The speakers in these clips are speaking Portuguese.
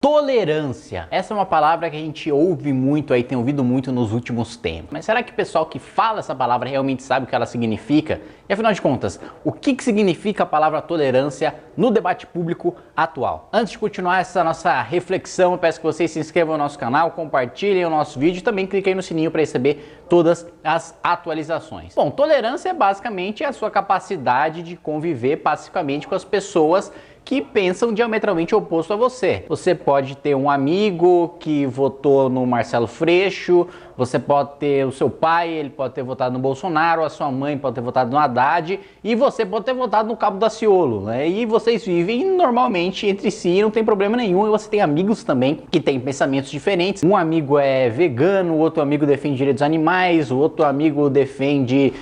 Tolerância. Essa é uma palavra que a gente ouve muito aí, tem ouvido muito nos últimos tempos. Mas será que o pessoal que fala essa palavra realmente sabe o que ela significa? E afinal de contas, o que significa a palavra tolerância no debate público atual? Antes de continuar essa nossa reflexão, eu peço que vocês se inscrevam no nosso canal, compartilhem o nosso vídeo e também cliquem no sininho para receber todas as atualizações. Bom, tolerância é basicamente a sua capacidade de conviver pacificamente com as pessoas que pensam diametralmente oposto a você. Você pode ter um amigo que votou no Marcelo Freixo, você pode ter o seu pai, ele pode ter votado no Bolsonaro, a sua mãe pode ter votado no Haddad e você pode ter votado no Cabo Daciolo, né? E vocês vivem normalmente entre si, não tem problema nenhum, e você tem amigos também que têm pensamentos diferentes. Um amigo é vegano, o outro amigo defende direitos animais, o outro amigo defende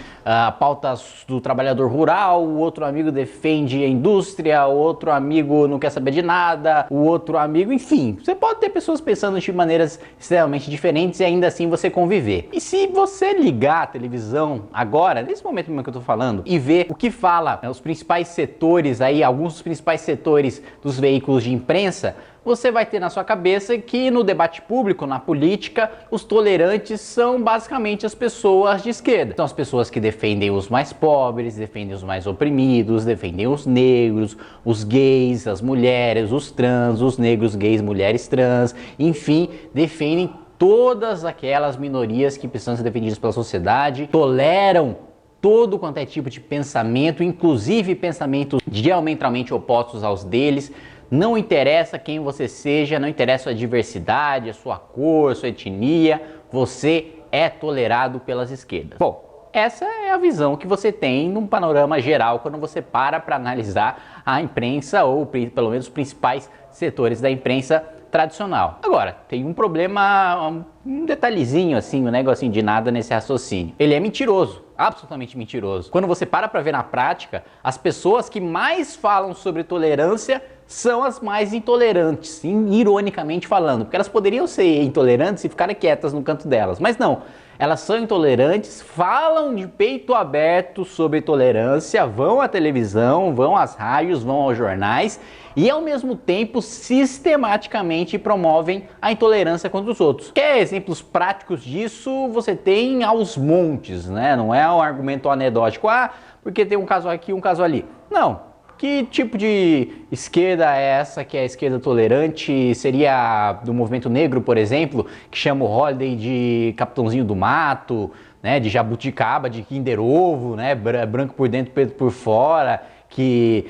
pautas do trabalhador rural, o outro amigo defende a indústria, o outro amigo não quer saber de nada, o outro amigo, enfim, você pode ter pessoas pensando de maneiras extremamente diferentes e ainda assim você conviver. E se você ligar a televisão agora, nesse momento mesmo que eu tô falando, e ver o que fala os principais setores aí, alguns dos principais setores dos veículos de imprensa, você vai ter na sua cabeça que no debate público, na política, os tolerantes são basicamente as pessoas de esquerda. São as pessoas que defendem os mais pobres, defendem os mais oprimidos, defendem os negros, os gays, as mulheres, os trans, os negros, gays, mulheres trans, enfim, defendem todas aquelas minorias que precisam ser defendidas pela sociedade, toleram todo quanto é tipo de pensamento, inclusive pensamentos diametralmente opostos aos deles. Não interessa quem você seja, não interessa a sua diversidade, a sua cor, a sua etnia, você é tolerado pelas esquerdas. Bom, essa é a visão que você tem num panorama geral quando você para analisar a imprensa ou pelo menos os principais setores da imprensa tradicional. Agora, tem um problema, um detalhezinho assim, um negocinho de nada nesse raciocínio. Ele é mentiroso, absolutamente mentiroso. Quando você para ver na prática, as pessoas que mais falam sobre tolerância são as mais intolerantes, ironicamente falando, porque elas poderiam ser intolerantes e ficarem quietas no canto delas, mas não, elas são intolerantes, falam de peito aberto sobre tolerância, vão à televisão, vão às rádios, vão aos jornais e ao mesmo tempo sistematicamente promovem a intolerância contra os outros. Quer exemplos práticos disso? Você tem aos montes, né? Não é um argumento anedótico, porque tem um caso aqui, um caso ali. Não. Que tipo de esquerda é essa que é a esquerda tolerante? Seria do movimento negro, por exemplo, que chama o Holiday de Capitãozinho do Mato, né, de jabuticaba, de Kinder Ovo, né, branco por dentro, preto por fora, que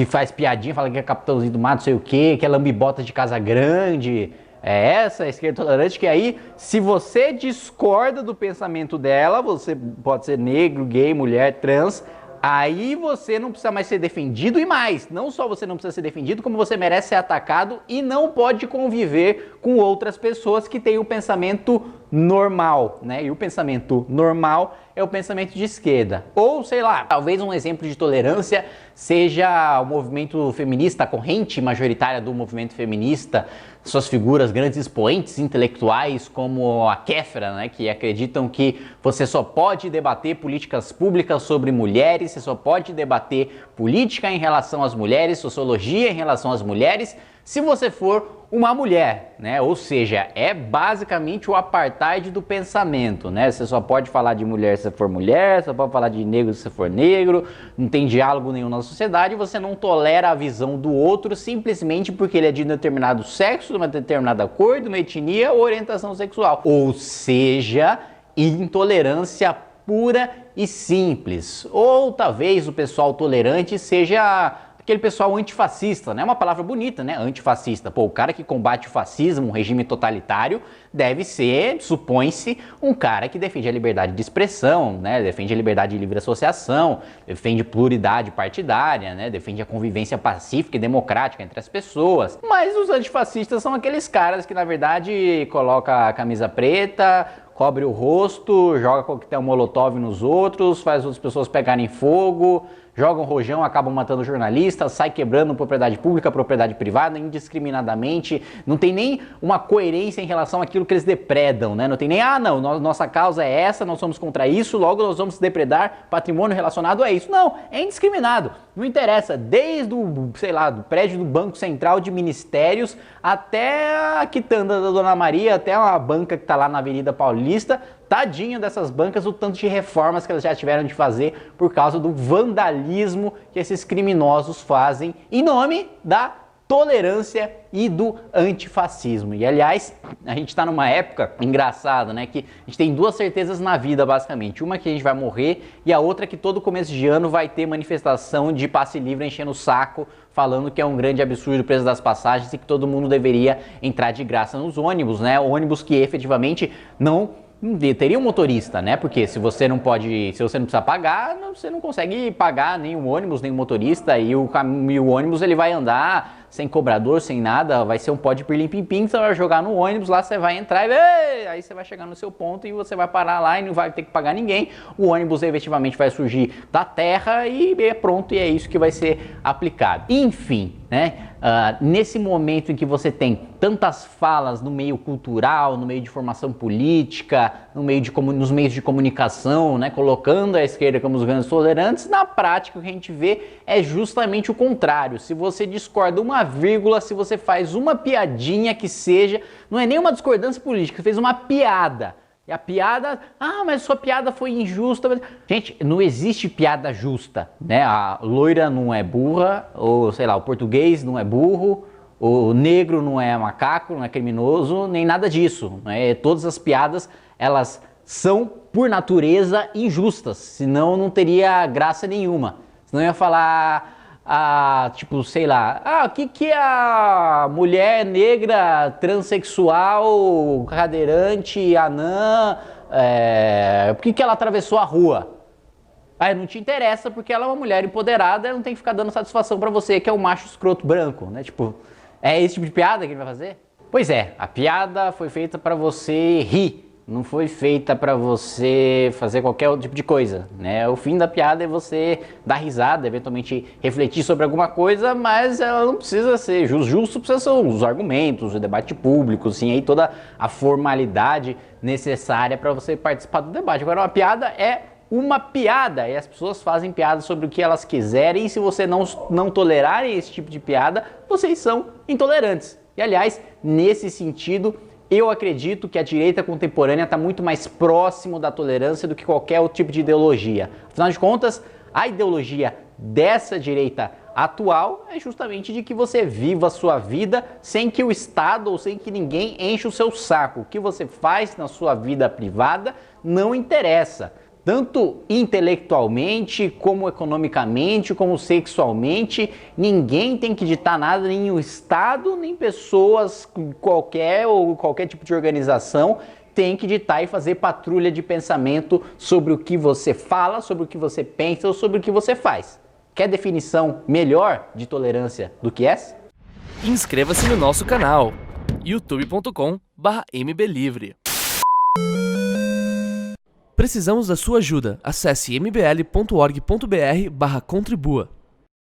faz piadinha, fala que é Capitãozinho do Mato, sei o quê, que é lambibota de Casa Grande. É essa a esquerda tolerante, que aí, se você discorda do pensamento dela, você pode ser negro, gay, mulher, trans, aí você não precisa mais ser defendido e mais, não só você não precisa ser defendido, como você merece ser atacado e não pode conviver com outras pessoas que têm o pensamento normal, né? E o pensamento normal é o pensamento de esquerda. Ou, sei lá, talvez um exemplo de tolerância seja o movimento feminista, a corrente majoritária do movimento feminista, suas figuras, grandes expoentes intelectuais como a Kéfera, né, que acreditam que você só pode debater políticas públicas sobre mulheres, você só pode debater política em relação às mulheres, sociologia em relação às mulheres, se você for uma mulher, né? Ou seja, é basicamente o apartheid do pensamento, né? Você só pode falar de mulher se você for mulher, só pode falar de negro se você for negro, não tem diálogo nenhum na sociedade, você não tolera a visão do outro simplesmente porque ele é de um determinado sexo, de uma determinada cor, de uma etnia ou orientação sexual. Ou seja, intolerância pura e simples. Ou talvez o pessoal tolerante seja aquele pessoal antifascista, né? Uma palavra bonita, né? Antifascista. Pô, o cara que combate o fascismo, um regime totalitário, deve ser, supõe-se, um cara que defende a liberdade de expressão, né? Defende a liberdade de livre associação, defende pluralidade partidária, né? Defende a convivência pacífica e democrática entre as pessoas. Mas os antifascistas são aqueles caras que, na verdade, colocam a camisa preta, cobre o rosto, joga coquetel molotov nos outros, faz as pessoas pegarem fogo, jogam rojão, acabam matando jornalistas, sai quebrando propriedade pública, propriedade privada, indiscriminadamente, não tem nem uma coerência em relação àquilo que eles depredam, né? Não tem nem, nossa causa é essa, nós somos contra isso, logo nós vamos depredar patrimônio relacionado a isso. Não, é indiscriminado. Não interessa, desde o, sei lá, do prédio do Banco Central de Ministérios até a quitanda da Dona Maria, até uma banca que tá lá na Avenida Paulista, tadinho dessas bancas, o tanto de reformas que elas já tiveram de fazer por causa do vandalismo que esses criminosos fazem em nome da tolerância e do antifascismo. E aliás, a gente está numa época engraçada, né, que a gente tem duas certezas na vida basicamente, uma que a gente vai morrer e a outra que todo começo de ano vai ter manifestação de passe livre enchendo o saco, falando que é um grande absurdo o preço das passagens e que todo mundo deveria entrar de graça nos ônibus, né, ônibus que efetivamente não teria um motorista, né? Porque se você não precisa pagar, você não consegue pagar nem o ônibus, nem o motorista, e o ônibus ele vai andar sem cobrador, sem nada, vai ser um pó de pirlim-pim-pim, você vai jogar no ônibus, lá você vai entrar e aí você vai chegar no seu ponto e você vai parar lá e não vai ter que pagar ninguém, o ônibus efetivamente vai surgir da terra e é pronto, e é isso que vai ser aplicado. Enfim, né? Nesse momento em que você tem tantas falas no meio cultural, no meio de formação política, nos meios de comunicação, né, colocando a esquerda como os grandes tolerantes, na prática o que a gente vê é justamente o contrário. Se você discorda uma vírgula, se você faz uma piadinha que seja, não é nem uma discordância política, você fez uma piada. E a piada, mas sua piada foi injusta. Gente, não existe piada justa, né? A loira não é burra, ou sei lá, o português não é burro, o negro não é macaco, não é criminoso, nem nada disso, né? Todas as piadas, elas são, por natureza, injustas, senão não teria graça nenhuma. Senão ia falar... tipo, sei lá, o que a mulher negra, transexual, cadeirante, anã, por que ela atravessou a rua? Não te interessa porque ela é uma mulher empoderada, ela não tem que ficar dando satisfação pra você, que é o macho escroto branco, né? Tipo, é esse tipo de piada que ele vai fazer? Pois é, a piada foi feita pra você rir. Não foi feita para você fazer qualquer outro tipo de coisa, né? O fim da piada é você dar risada, eventualmente refletir sobre alguma coisa, mas ela não precisa ser justo, precisa ser os argumentos, o debate público, assim, aí toda a formalidade necessária para você participar do debate. Agora, uma piada é uma piada, e as pessoas fazem piada sobre o que elas quiserem, e se você não tolerarem esse tipo de piada, vocês são intolerantes. E, aliás, nesse sentido... eu acredito que a direita contemporânea está muito mais próximo da tolerância do que qualquer outro tipo de ideologia. Afinal de contas, a ideologia dessa direita atual é justamente de que você viva a sua vida sem que o Estado ou sem que ninguém enche o seu saco. O que você faz na sua vida privada não interessa. Tanto intelectualmente, como economicamente, como sexualmente, ninguém tem que ditar nada, nem o Estado, nem pessoas qualquer tipo de organização tem que ditar e fazer patrulha de pensamento sobre o que você fala, sobre o que você pensa ou sobre o que você faz. Quer definição melhor de tolerância do que essa? Inscreva-se no nosso canal, youtube.com/mblivre. Precisamos da sua ajuda. Acesse mbl.org.br/contribua.